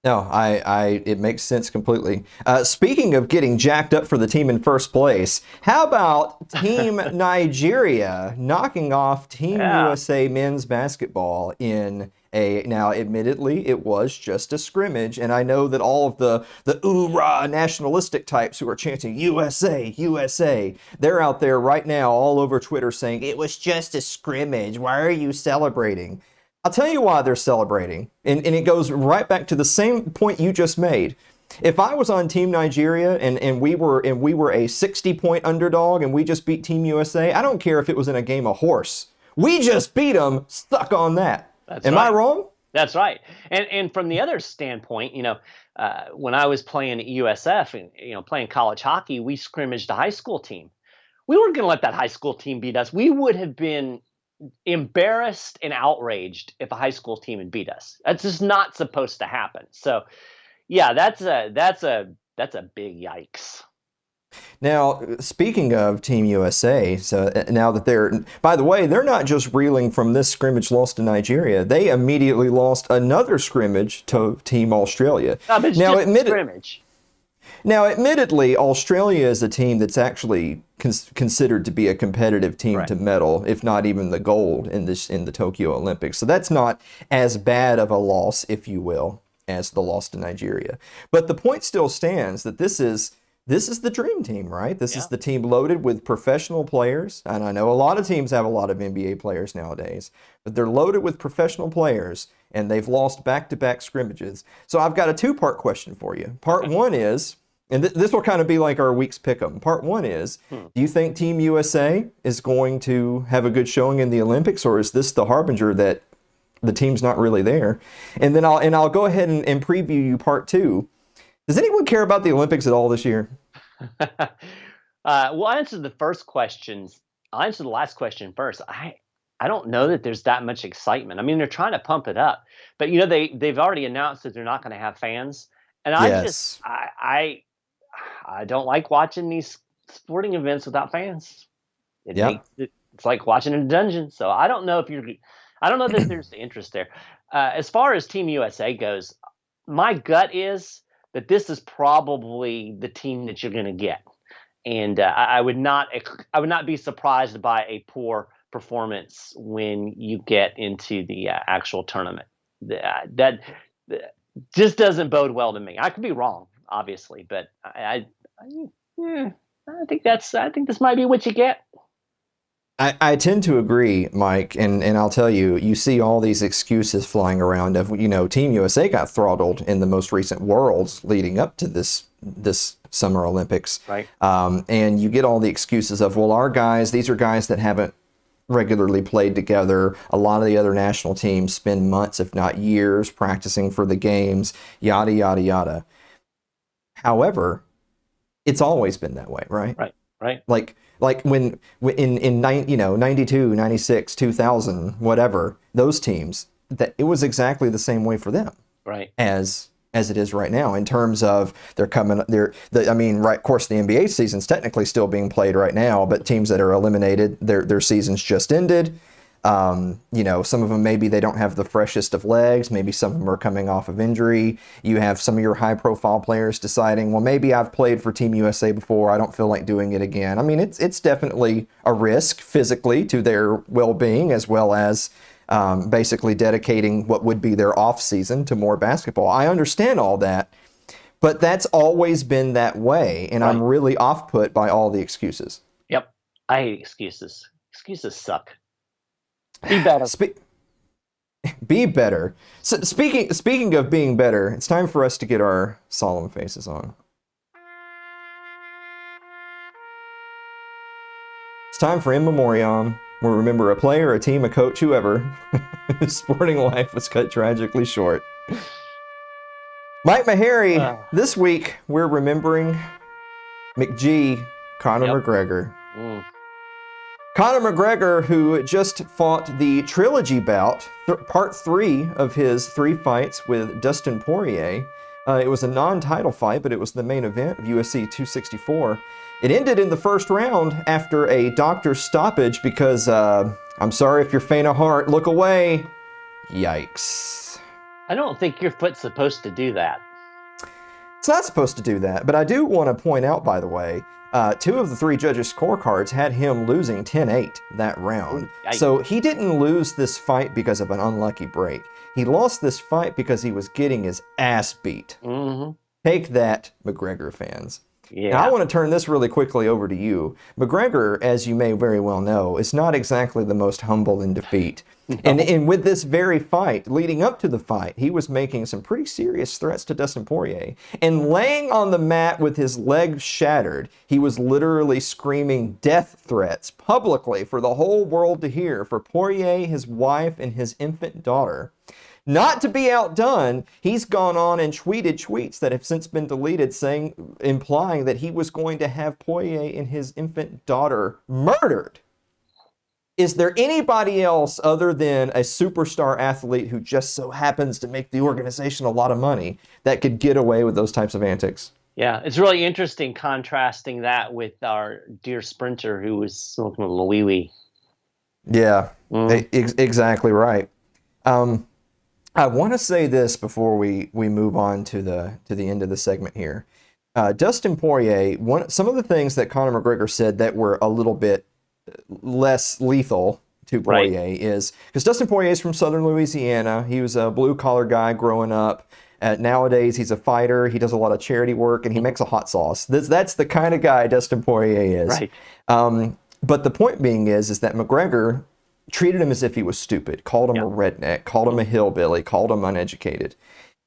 No, it makes sense completely. Speaking of getting jacked up for the team in first place, how about Team Nigeria knocking off Team USA men's basketball in now admittedly it was just a scrimmage, and I know that all of the oorah nationalistic types who are chanting USA, USA, they're out there right now all over Twitter saying it was just a scrimmage. Why are you celebrating? I'll tell you why they're celebrating, and it goes right back to the same point you just made. If I was on Team Nigeria and we were a 60-point underdog and we just beat Team USA, I don't care if it was in a game of horse. We just beat them. Stuck on that. Am I wrong? That's right. And from the other standpoint, when I was playing at USF and playing college hockey, we scrimmaged a high school team. We weren't going to let that high school team beat us. We would have been embarrassed and outraged if a high school team had beat us. That's just not supposed to happen. So, yeah, that's a big yikes. Now, speaking of Team USA, so now that by the way, they're not just reeling from this scrimmage loss to Nigeria. They immediately lost another scrimmage to Team Australia. No, but it's now, just a scrimmage. Now, admittedly, Australia is a team that's actually considered to be a competitive team to medal, if not even the gold in the Tokyo Olympics. So that's not as bad of a loss, if you will, as the loss to Nigeria. But the point still stands that this is the dream team, right? This is the team loaded with professional players. And I know a lot of teams have a lot of NBA players nowadays, but they're loaded with professional players, and they've lost back-to-back scrimmages. So I've got a two-part question for you. Part one is, and this will kind of be like our week's pick'em. Part one is, do you think Team USA is going to have a good showing in the Olympics, or is this the harbinger that the team's not really there. And then I'll go ahead and preview you part 2. Does anyone care about the Olympics at all this year? Well, I answered the first questions. I'll answer the last question first. I don't know that there's that much excitement. I mean, they're trying to pump it up, but they've already announced that they're not going to have fans, and Yes. I don't like watching these sporting events without fans. Yep. It's like watching in a dungeon. So I don't know I don't know that there's the interest there. As far as Team USA goes, my gut is that this is probably the team that you're going to get, and I would not be surprised by a poor performance when you get into the actual tournament. That just doesn't bode well to me. I could be wrong, obviously, but yeah, I think this might be what you get. I tend to agree, Mike, and I'll tell you, you see all these excuses flying around of, Team USA got throttled in the most recent Worlds leading up to this Summer Olympics. Right. And you get all the excuses of, well, these are guys that haven't regularly played together. A lot of the other national teams spend months, if not years, practicing for the games, yada, yada, yada. However, it's always been that way, right? Right. Like when in 92, 96, 2000, whatever, those teams, that it was exactly the same way for them. Right. As it is right now, in terms of of course the NBA season's technically still being played right now, but teams that are eliminated, their seasons just ended. Some of them, maybe they don't have the freshest of legs. Maybe some of them are coming off of injury. You have some of your high profile players deciding, well, maybe I've played for Team USA before. I don't feel like doing it again. I mean, it's definitely a risk physically to their well-being, as well as basically dedicating what would be their off season to more basketball. I understand all that, but that's always been that way. And right. I'm really off put by all the excuses. Yep. I hate excuses. Excuses suck. Be better. Be better. So speaking of being better, it's time for us to get our solemn faces on. It's time for In Memoriam. We'll remember a player, a team, a coach, whoever, whose sporting life was cut tragically short. Mike Maharrey, this week we're remembering McG, Conor McGregor. Conor McGregor, who just fought the trilogy bout, part 3 of his 3 fights with Dustin Poirier. It was a non-title fight, but it was the main event of UFC 264. It ended in the first round after a doctor's stoppage because, I'm sorry if you're faint of heart, look away. Yikes. I don't think your foot's supposed to do that. It's not supposed to do that, but I do want to point out, by the way, 2 of the 3 judges' scorecards had him losing 10-8 that round. So he didn't lose this fight because of an unlucky break. He lost this fight because he was getting his ass beat. Mm-hmm. Take that, McGregor fans. Yeah. Now, I want to turn this really quickly over to you. McGregor, as you may very well know, is not exactly the most humble in defeat. No. And with this very fight, leading up to the fight, he was making some pretty serious threats to Dustin Poirier. And laying on the mat with his legs shattered, he was literally screaming death threats publicly for the whole world to hear for Poirier, his wife, and his infant daughter. Not to be outdone, he's gone on and tweeted tweets that have since been deleted, implying that he was going to have Poirier and his infant daughter murdered. Is there anybody else other than a superstar athlete who just so happens to make the organization a lot of money that could get away with those types of antics? Yeah, it's really interesting contrasting that with our dear sprinter who was smoking a little wee-wee. Yeah, exactly right. I want to say this before we move on to the end of the segment here. Dustin Poirier, some of the things that Conor McGregor said that were a little bit less lethal to Poirier is because Dustin Poirier is from Southern Louisiana. He was a blue-collar guy growing up. Nowadays, he's a fighter. He does a lot of charity work, and he makes a hot sauce. That's the kind of guy Dustin Poirier is. Right. But the point being is that McGregor treated him as if he was stupid, called him a redneck, called him a hillbilly, called him uneducated.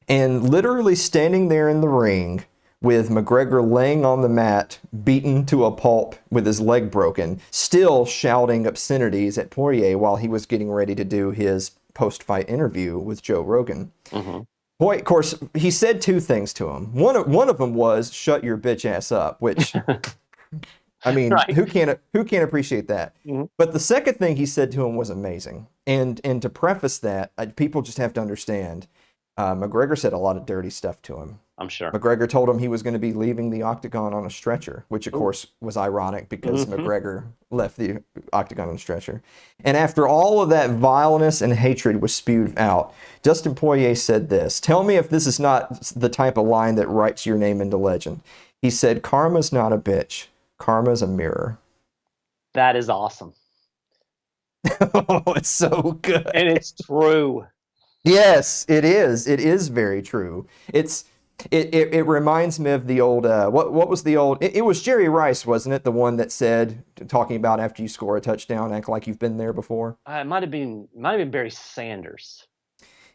And literally standing there in the ring with McGregor laying on the mat, beaten to a pulp with his leg broken, still shouting obscenities at Poirier while he was getting ready to do his post-fight interview with Joe Rogan. Mm-hmm. Boy, of course, he said two things to him. One of them was "shut your bitch ass up," which, I mean, Right. who can't appreciate that? Mm-hmm. But the second thing he said to him was amazing. And to preface that, people just have to understand, McGregor said a lot of dirty stuff to him. I'm sure. McGregor told him he was going to be leaving the octagon on a stretcher, which of course was ironic because McGregor left the octagon on a stretcher. And after all of that vileness and hatred was spewed out, Dustin Poirier said this: "Tell me if this is not the type of line that writes your name into legend." He said, "Karma's not a bitch. Karma's a mirror." That is awesome. Oh, it's so good. And it's true. Yes, it is. It is very true. It reminds me of the old what was the old it was Jerry Rice, wasn't it? The one that said, talking about after you score a touchdown, act like you've been there before. It might have been Barry Sanders.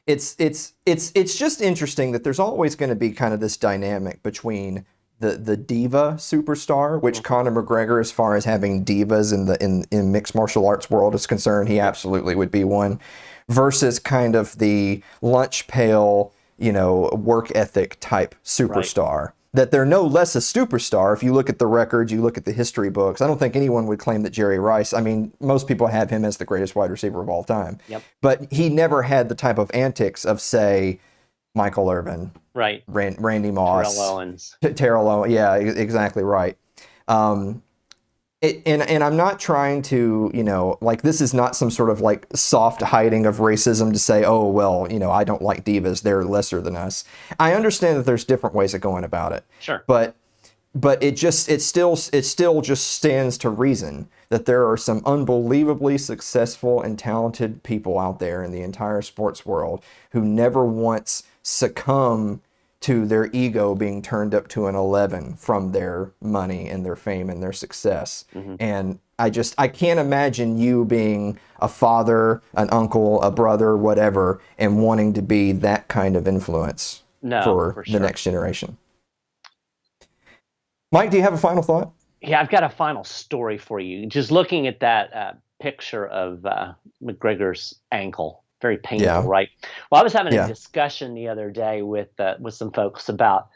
It's just interesting that there's always going to be kind of this dynamic between the diva superstar, which Conor McGregor, as far as having divas in mixed martial arts world is concerned, he absolutely would be one, versus kind of the lunch pail, work ethic type superstar. Right. That they're no less a superstar. If you look at the records, you look at the history books, I don't think anyone would claim that Jerry Rice, I mean, most people have him as the greatest wide receiver of all time. Yep. But he never had the type of antics of, say, Michael Irvin, right? Randy Moss, Terrell Owens, Terrell Owens. Yeah, exactly right. And I'm not trying to, like, this is not some sort of like soft hiding of racism to say, oh, well, I don't like divas, they're lesser than us. I understand that there's different ways of going about it. Sure. But it still just stands to reason that there are some unbelievably successful and talented people out there in the entire sports world who never once succumb to their ego being turned up to an 11 from their money and their fame and their success. Mm-hmm. And I can't imagine you being a father, an uncle, a brother, whatever, and wanting to be that kind of influence for the next generation. Mike, do you have a final thought? Yeah, I've got a final story for you. Just looking at that picture of McGregor's ankle. Very painful, right? Well, I was having a discussion the other day with some folks about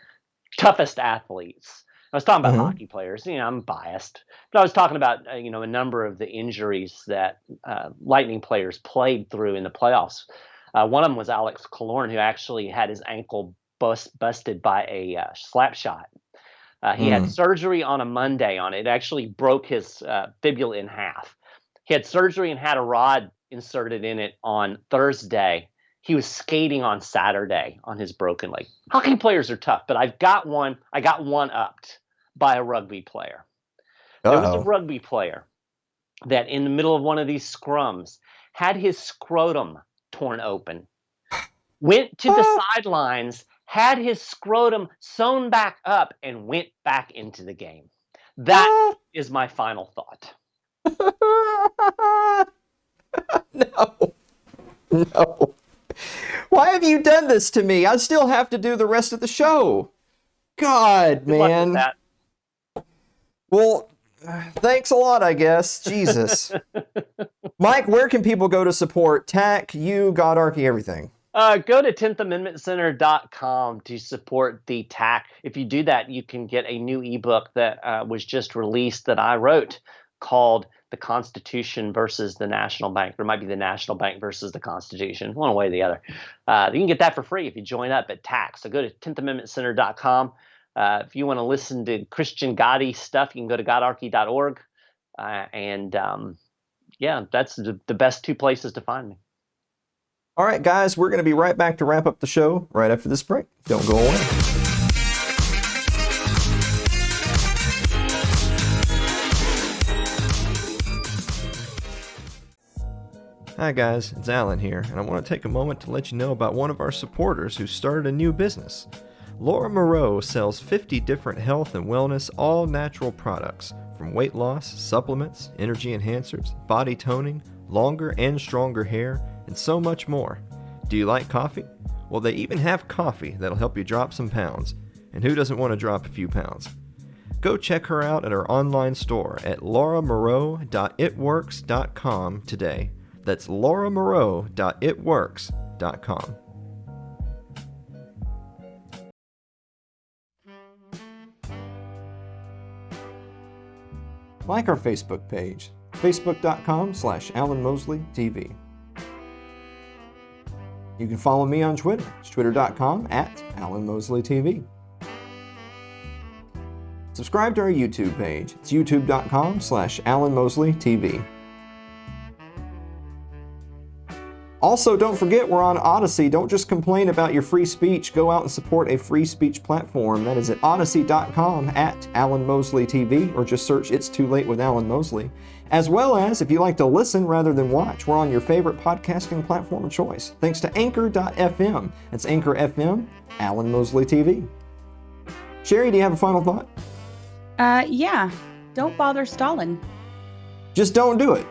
toughest athletes. I was talking about hockey players. I'm biased, but I was talking about a number of the injuries that Lightning players played through in the playoffs. One of them was Alex Killorn, who actually had his ankle busted by a slap shot. He had surgery on a Monday on it. It actually broke his fibula in half. He had surgery and had a rod inserted in it on Thursday. He was skating on Saturday on his broken leg. Hockey players are tough, but I got one-upped by a rugby player. There was a rugby player that in the middle of one of these scrums had his scrotum torn open, went to the sidelines, had his scrotum sewn back up, and went back into the game. That is my final thought. No. Why have you done this to me? I still have to do the rest of the show. God, Good luck man. with that. Well, thanks a lot, I guess. Jesus. Mike, where can people go to support TAC, you, GodArchy, everything? Go to 10thamendmentcenter.com to support the TAC. If you do that, you can get a new ebook that was just released that I wrote called The Constitution versus the National Bank. Or it might be the National Bank versus the Constitution, one way or the other. You can get that for free if you join up at TAC. So go to 10thamendmentcenter.com. If you want to listen to Christian Gotti stuff, you can go to godarchy.org. That's the best two places to find me. All right, guys, we're going to be right back to wrap up the show right after this break. Don't go away. Hi guys, it's Alan here, and I want to take a moment to let you know about one of our supporters who started a new business. Laura Moreau sells 50 different health and wellness all-natural products, from weight loss, supplements, energy enhancers, body toning, longer and stronger hair, and so much more. Do you like coffee? Well, they even have coffee that'll help you drop some pounds, and who doesn't want to drop a few pounds? Go check her out at her online store at lauramoreau.itworks.com today. That's lauramoreau.itworks.com. Like our Facebook page, facebook.com/AlanMosleyTV. You can follow me on Twitter. It's twitter.com/AlanMosleyTV. Subscribe to our YouTube page. It's youtube.com/AlanMosleyTV. Also, don't forget we're on Odyssey. Don't just complain about your free speech. Go out and support a free speech platform. That is at odyssey.com/AlanMosleyTV, or just search It's Too Late with Alan Mosley. As well as, if you like to listen rather than watch, we're on your favorite podcasting platform of choice. Thanks to Anchor.fm. That's Anchor FM, Alan Mosley TV. Sherry, do you have a final thought? Yeah. Don't bother Stalin. Just don't do it.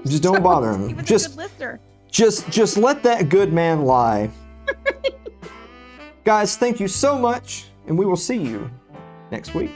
Just don't bother him. He was a good listener. Just let that good man lie. Guys, thank you so much, and we will see you next week.